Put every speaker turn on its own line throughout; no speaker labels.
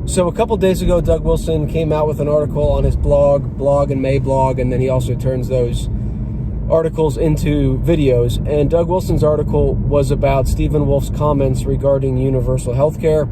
So a couple days ago, Doug Wilson came out with an article on his blog and Mablog, and then he also turns those articles into videos. And Doug Wilson's article was about Stephen Wolfe's comments regarding universal health care.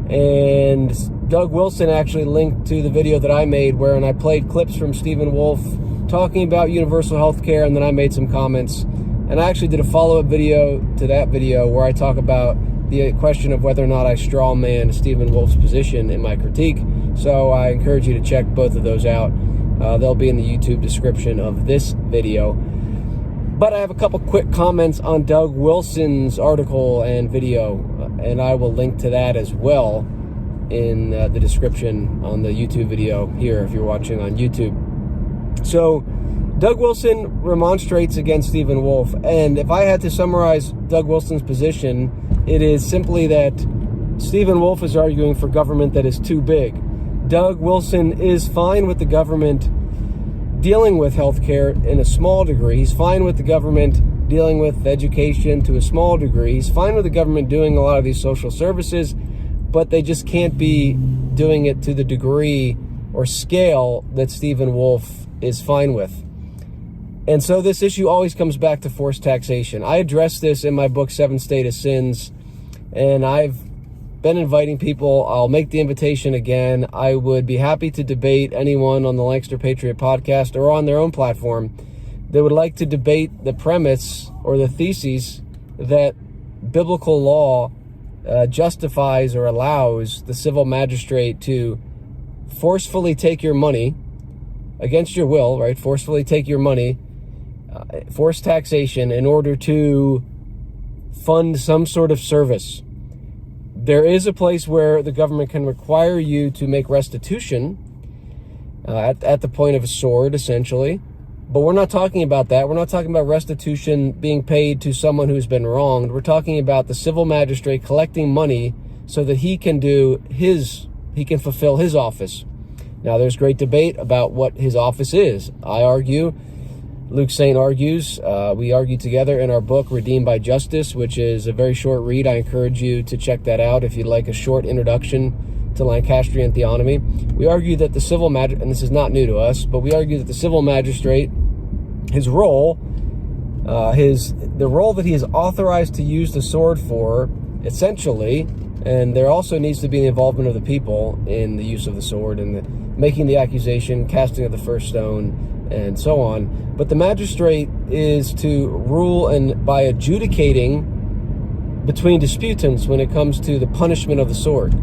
And Doug Wilson actually linked to the video that I made wherein I played clips from Stephen Wolfe talking about universal health care, and then I made some comments. And I actually did a follow-up video to that video where I talk about the question of whether or not I strawman Stephen Wolfe's position in my critique. So I encourage you to check both of those out. They'll be in the YouTube description of this video. But I have a couple quick comments on Doug Wilson's article and video, and I will link to that as well in the description on the YouTube video here if you're watching on YouTube. So Doug Wilson remonstrates against Stephen Wolfe, and if I had to summarize Doug Wilson's position, it is simply that Stephen Wolfe is arguing for government that is too big. Doug Wilson is fine with the government dealing with healthcare in a small degree. He's fine with the government dealing with education to a small degree. He's fine with the government doing a lot of these social services, but they just can't be doing it to the degree or scale that Stephen Wolfe is fine with. And so this issue always comes back to forced taxation. I addressed this in my book, 7 Status Sins, and I've been inviting people. I'll make the invitation again. I would be happy to debate anyone on the Lancaster Patriot podcast or on their own platform that would like to debate the premise or the thesis that biblical law justifies or allows the civil magistrate to forcefully take your money against your will, right? Forcefully take your money, forced taxation in order to fund some sort of service. There is a place where the government can require you to make restitution at the point of a sword, essentially. But we're not talking about that. We're not talking about restitution being paid to someone who's been wronged. We're talking about the civil magistrate collecting money so that he can fulfill his office. Now, there's great debate about what his office is. I argue, Luke Saint argues, we argue together in our book, Redeemed by Justice, which is a very short read. I encourage you to check that out if you'd like a short introduction to Lancastrian theonomy. We argue that the civil magistrate, and this is not new to us, but we argue that the civil magistrate, his role, the role that he is authorized to use the sword for, essentially, and there also needs to be the involvement of the people in the use of the sword and making the accusation, casting of the first stone, and so on. But the magistrate is to rule and by adjudicating between disputants when it comes to the punishment of the sword.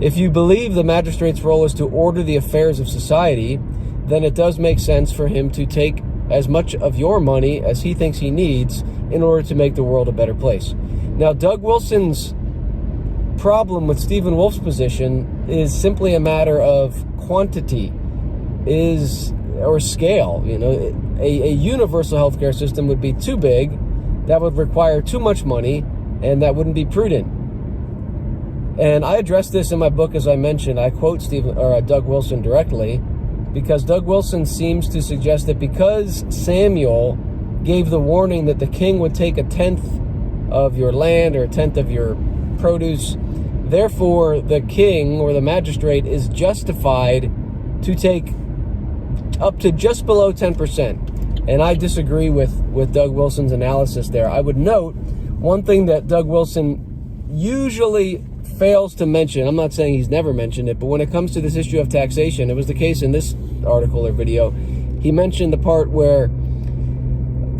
If you believe the magistrate's role is to order the affairs of society, then it does make sense for him to take as much of your money as he thinks he needs in order to make the world a better place. Now, Doug Wilson's problem with Stephen Wolfe's position is simply a matter of quantity, or scale. A universal healthcare system would be too big, that would require too much money, and that wouldn't be prudent. And I address this in my book, as I mentioned. I quote Doug Wilson directly, because Doug Wilson seems to suggest that because Samuel gave the warning that the king would take 1/10 of your land or 1/10 of your produce, therefore the king or the magistrate is justified to take up to just below 10%. And I disagree with Doug Wilson's analysis there. I would note one thing that Doug Wilson usually fails to mention. I'm not saying he's never mentioned it, but when it comes to this issue of taxation, it was the case in this article or video. He mentioned the part where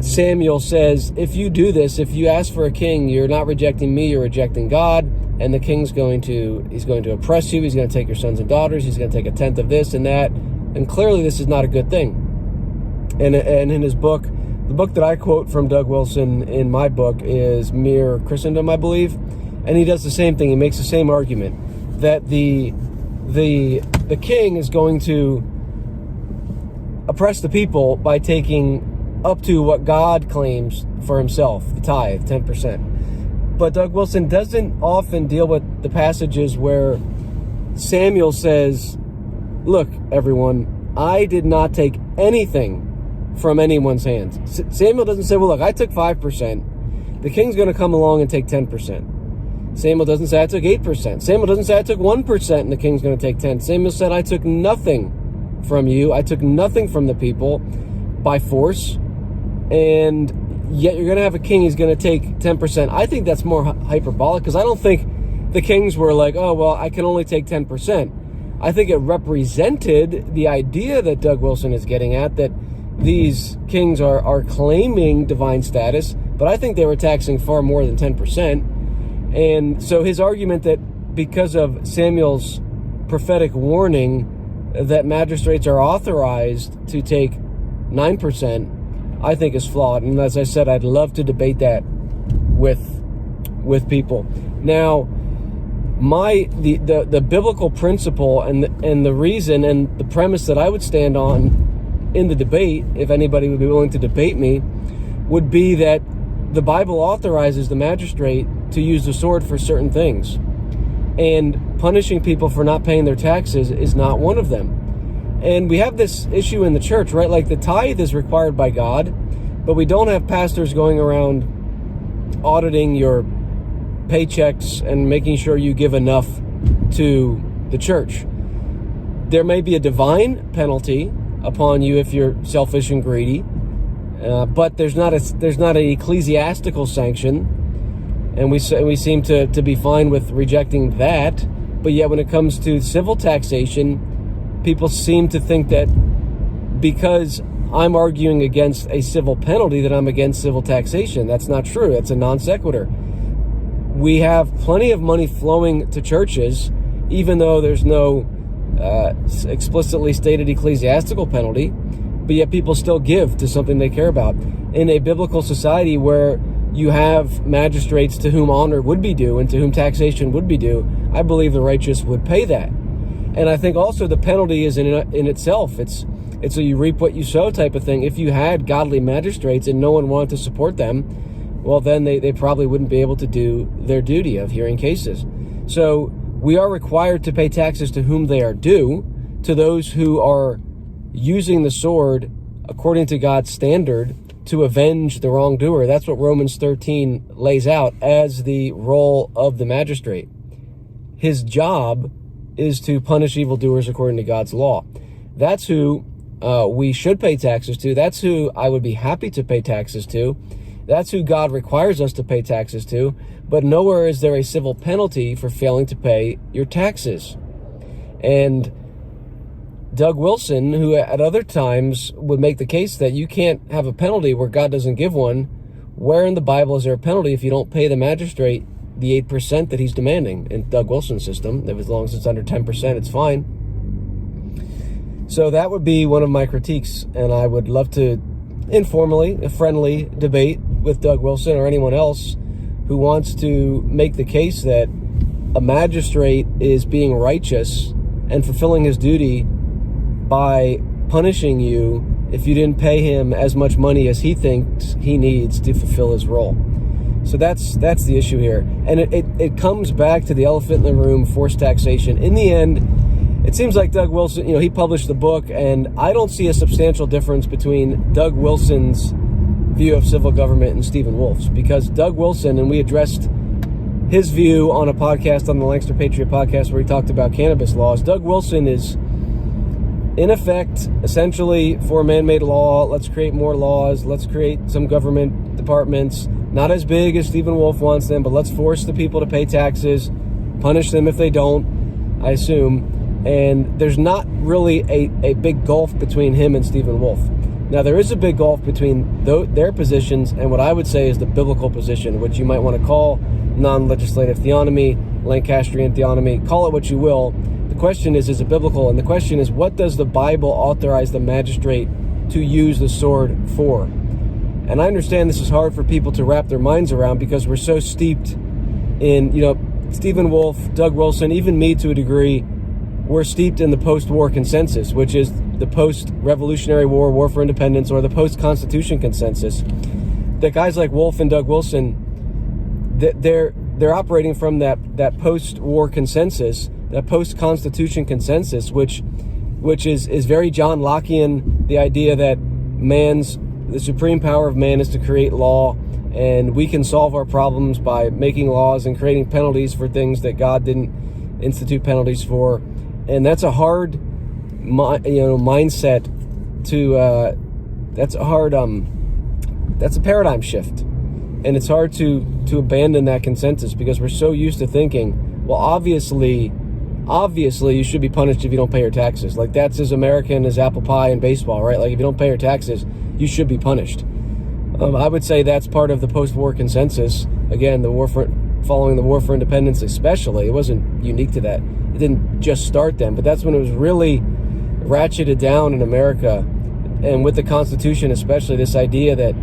Samuel says, if you do this, if you ask for a king, you're not rejecting me, you're rejecting God, and the king's going to oppress you, he's going to take your sons and daughters, he's going to take 1/10 of this and that, and clearly this is not a good thing. And in his book, the book that I quote from Doug Wilson in my book is Mere Christendom, I believe, and he does the same thing. He makes the same argument that the king is going to oppress the people by taking up to what God claims for himself, the tithe, 10%. But Doug Wilson doesn't often deal with the passages where Samuel says, look, everyone, I did not take anything from anyone's hands. Samuel doesn't say, well, look, I took 5%. The king's going to come along and take 10%. Samuel doesn't say I took 8%. Samuel doesn't say I took 1% and the king's going to take 10. Samuel said I took nothing from you. I took nothing from the people by force. And yet you're going to have a king who's going to take 10%. I think that's more hyperbolic, because I don't think the kings were like, oh, well, I can only take 10%. I think it represented the idea that Doug Wilson is getting at, that these kings are claiming divine status, but I think they were taxing far more than 10%. And so his argument that because of Samuel's prophetic warning that magistrates are authorized to take 9%, I think is flawed. And as I said, I'd love to debate that with people. Now, the biblical principle and the reason and the premise that I would stand on in the debate, if anybody would be willing to debate me, would be that the Bible authorizes the magistrate to use the sword for certain things, and punishing people for not paying their taxes is not one of them. And we have this issue in the church, right? Like, the tithe is required by God, but we don't have pastors going around auditing your paychecks and making sure you give enough to the church. There may be a divine penalty upon you if you're selfish and greedy, but there's not an ecclesiastical sanction, and we seem to be fine with rejecting that. But yet, when it comes to civil taxation, people seem to think that because I'm arguing against a civil penalty that I'm against civil taxation. That's not true. That's a non sequitur. We have plenty of money flowing to churches, even though there's no explicitly stated ecclesiastical penalty, but yet people still give to something they care about. In a biblical society where you have magistrates to whom honor would be due and to whom taxation would be due, I believe the righteous would pay that. And I think also the penalty is in itself. It's a you reap what you sow type of thing. If you had godly magistrates and no one wanted to support them, well, then they probably wouldn't be able to do their duty of hearing cases. So we are required to pay taxes to whom they are due, to those who are using the sword according to God's standard to avenge the wrongdoer. That's what Romans 13 lays out as the role of the magistrate. His job is to punish evildoers according to God's law. That's who we should pay taxes to. That's who I would be happy to pay taxes to. That's who God requires us to pay taxes to. But nowhere is there a civil penalty for failing to pay your taxes. And Doug Wilson, who at other times would make the case that you can't have a penalty where God doesn't give one, where in the Bible is there a penalty if you don't pay the magistrate the 8% that he's demanding in Doug Wilson's system? As long as it's under 10%, it's fine. So that would be one of my critiques, and I would love to informally, a friendly debate with Doug Wilson or anyone else who wants to make the case that a magistrate is being righteous and fulfilling his duty by punishing you if you didn't pay him as much money as he thinks he needs to fulfill his role. So that's the issue here. And it comes back to the elephant in the room, forced taxation. In the end, it seems like Doug Wilson, he published the book, and I don't see a substantial difference between Doug Wilson's view of civil government and Stephen Wolfe's, because Doug Wilson, and we addressed his view on a podcast on the Lancaster Patriot podcast where he talked about cannabis laws. Doug Wilson is, in effect, essentially for man-made law. Let's create more laws. Let's create some government departments, not as big as Stephen Wolfe wants them, but let's force the people to pay taxes, punish them if they don't, I assume. And there's not really a big gulf between him and Stephen Wolfe. Now, there is a big gulf between their positions and what I would say is the biblical position, which you might want to call non-legislative theonomy, Lancastrian theonomy, call it what you will. The question is it biblical? And the question is, what does the Bible authorize the magistrate to use the sword for? And I understand this is hard for people to wrap their minds around because we're so steeped in, Stephen Wolfe, Doug Wilson, even me to a degree, we're steeped in the post-war consensus, which is the post-Revolutionary War, War for Independence, or the post-Constitution consensus. That guys like Wolfe and Doug Wilson, they're operating from that post-war consensus, that post-Constitution consensus, which is very John Lockean, the idea that the supreme power of man is to create law And we can solve our problems by making laws and creating penalties for things that God didn't institute penalties for. And that's a hard, mindset to. That's a paradigm shift, and it's hard to abandon that consensus because we're so used to thinking, well, obviously, you should be punished if you don't pay your taxes. Like, that's as American as apple pie and baseball, right? Like, if you don't pay your taxes, you should be punished. I would say that's part of the post-war consensus. Again, following the War for Independence especially, it wasn't unique to that. It didn't just start then, but that's when it was really ratcheted down in America. And with the Constitution especially, this idea that,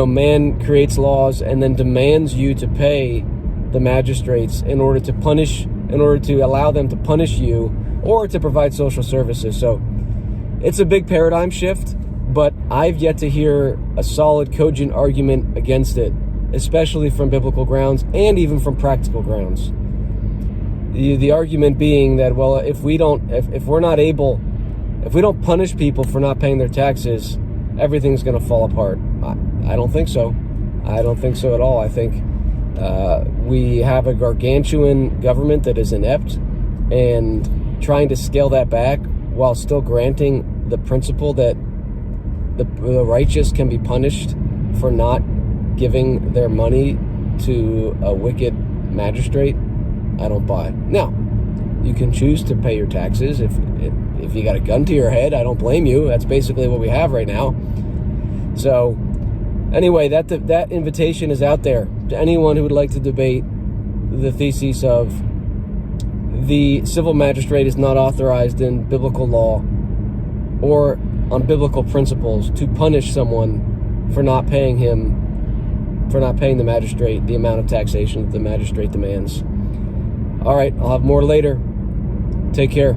man creates laws and then demands you to pay the magistrates in order to allow them to punish you or to provide social services. So it's a big paradigm shift, but I've yet to hear a solid, cogent argument against it, especially from biblical grounds and even from practical grounds. The argument being that, well, if we don't punish people for not paying their taxes, everything's going to fall apart. I don't think so. I don't think so at all. I think we have a gargantuan government that is inept, and trying to scale that back while still granting the principle that the righteous can be punished for not giving their money to a wicked magistrate, I don't buy. Now, you can choose to pay your taxes if you got a gun to your head. I don't blame you. That's basically what we have right now. So anyway, that invitation is out there to anyone who would like to debate the thesis of the civil magistrate is not authorized in biblical law or on biblical principles to punish someone for not paying the magistrate the amount of taxation that the magistrate demands. All right, I'll have more later. Take care.